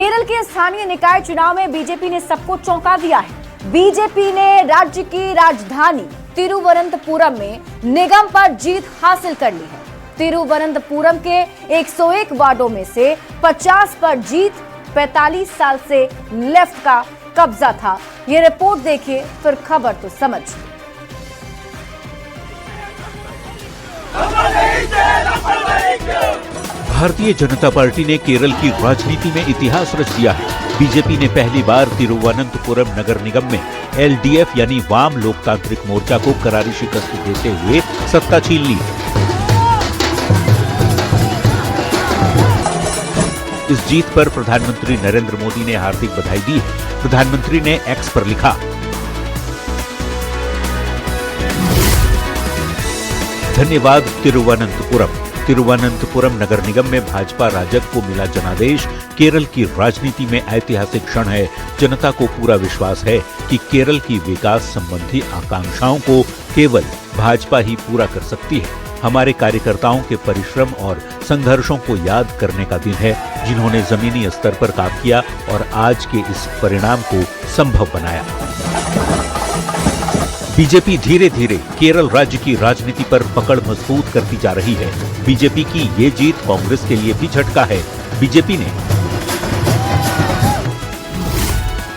केरल के स्थानीय निकाय चुनाव में बीजेपी ने सबको चौंका दिया है। बीजेपी ने राज्य की राजधानी तिरुवनंतपुरम में निगम पर जीत हासिल कर ली है। तिरुवनंतपुरम के 101 वार्डों में से 50 पर जीत। 45 साल से लेफ्ट का कब्जा था। ये रिपोर्ट देखिए, फिर खबर तो समझिए। भारतीय जनता पार्टी ने केरल की राजनीति में इतिहास रच दिया है। बीजेपी ने पहली बार तिरुवनंतपुरम नगर निगम में एलडीएफ यानी वाम लोकतांत्रिक मोर्चा को करारी शिकस्त देते हुए सत्ता छीन ली। इस जीत पर प्रधानमंत्री नरेंद्र मोदी ने हार्दिक बधाई दी है। प्रधानमंत्री ने एक्स पर लिखा, धन्यवाद तिरुवनंतपुरम। तिरुवनंतपुरम नगर निगम में भाजपा राजग को मिला जनादेश केरल की राजनीति में ऐतिहासिक क्षण है। जनता को पूरा विश्वास है कि केरल की विकास संबंधी आकांक्षाओं को केवल भाजपा ही पूरा कर सकती है। हमारे कार्यकर्ताओं के परिश्रम और संघर्षों को याद करने का दिन है, जिन्होंने जमीनी स्तर पर काम किया और आज के इस परिणाम को संभव बनाया। बीजेपी धीरे धीरे केरल राज्य की राजनीति पर पकड़ मजबूत करती जा रही है। बीजेपी की ये जीत कांग्रेस के लिए भी झटका है। बीजेपी ने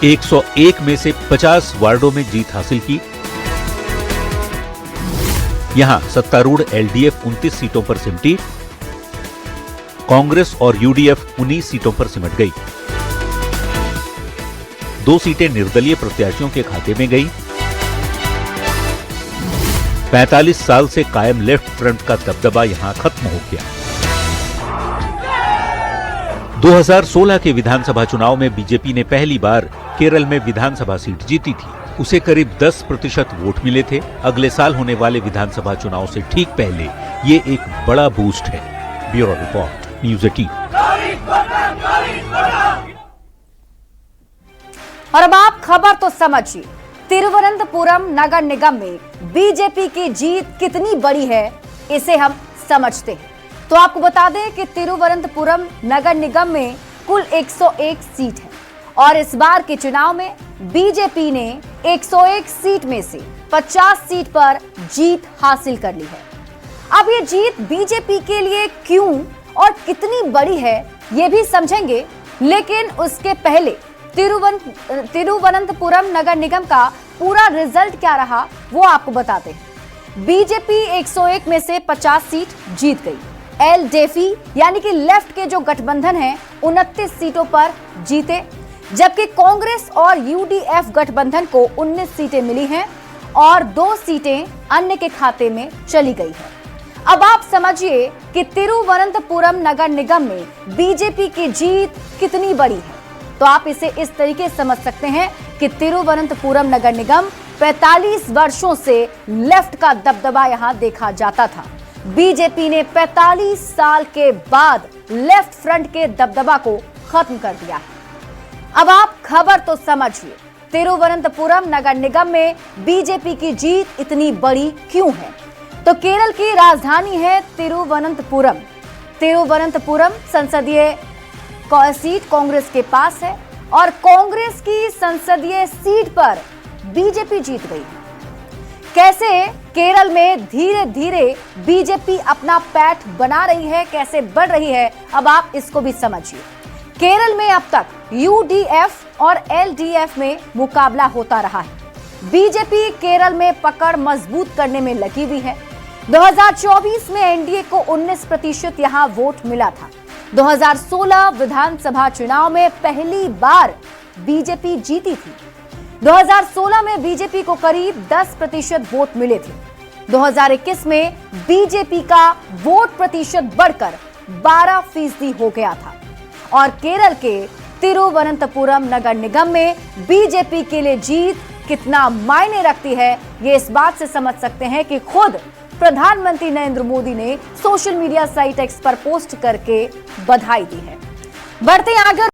101 में से 50 वार्डों में जीत हासिल की। यहां सत्तारूढ़ एलडीएफ 29 सीटों पर सिमटी। कांग्रेस और यूडीएफ 19 सीटों पर सिमट गई। 2 सीटें निर्दलीय प्रत्याशियों के खाते में गई। 45 साल से कायम लेफ्ट फ्रंट का दबदबा यहां खत्म हो गया। 2016 के विधानसभा चुनाव में बीजेपी ने पहली बार केरल में विधानसभा सीट जीती थी। उसे करीब 10% वोट मिले थे। अगले साल होने वाले विधानसभा चुनाव से ठीक पहले ये एक बड़ा बूस्ट है। Bureau report, news 18। और अब आप खबर तो समझिए। तिरुवनंतपुरम नगर निगम में बीजेपी की जीत कितनी बड़ी है, इसे हम समझते हैं। तो आपको बता दें कि तिरुवनंतपुरम नगर निगम में कुल 101 सीट है और इस बार के चुनाव में बीजेपी ने 101 सीट में से 50 सीट पर जीत हासिल कर ली है। अब ये जीत बीजेपी के लिए क्यों और कितनी बड़ी है, ये भी समझेंगे, लेकिन उसके पहले तिरुवनंतपुरम नगर निगम का पूरा रिजल्ट क्या रहा वो आपको बताते हैं। बीजेपी 101 में से 50 सीट जीत गई। एलडीएफी यानी कि लेफ्ट के जो गठबंधन है 29 सीटों पर जीते, जबकि कांग्रेस और यूडीएफ गठबंधन को 19 सीटें मिली हैं और 2 सीटें अन्य के खाते में चली गई है। अब आप समझिए कि तिरुवनंतपुरम नगर निगम में बीजेपी की जीत कितनी बड़ी है। तो आप इसे इस तरीके से समझ सकते हैं कि तिरुवनंतपुरम नगर निगम 45 वर्षों से लेफ्ट का दबदबा यहां देखा जाता था। बीजेपी ने 45 साल के बाद लेफ्ट फ्रंट के दबदबा को खत्म कर दिया है। अब आप खबर तो समझिए, तिरुवनंतपुरम नगर निगम में बीजेपी की जीत इतनी बड़ी क्यों है। तो केरल की राजधानी है तिरुवनंतपुरम। तिरुवनंतपुरम संसदीय सीट कांग्रेस के पास है और कांग्रेस की संसदीय सीट पर बीजेपी जीत गई है। कैसे केरल में धीरे धीरे बीजेपी अपना पैठ बना रही है, कैसे बढ़ रही है, अब आप इसको भी समझिए। केरल में अब तक यूडीएफ और एलडीएफ में मुकाबला होता रहा है। बीजेपी केरल में पकड़ मजबूत करने में लगी हुई है। 2024 में एनडीए को 19% यहां वोट मिला था। 2016 विधानसभा चुनाव में पहली बार बीजेपी जीती थी। 2016 में बीजेपी को करीब 10% वोट मिले थे। 2021 में बीजेपी का वोट प्रतिशत बढ़कर 12% हो गया था। और केरल के तिरुवनंतपुरम नगर निगम में बीजेपी के लिए जीत कितना मायने रखती है, ये इस बात से समझ सकते हैं कि खुद प्रधानमंत्री नरेंद्र मोदी ने सोशल मीडिया साइट एक्स पर पोस्ट करके बधाई दी है। बढ़ते आगे।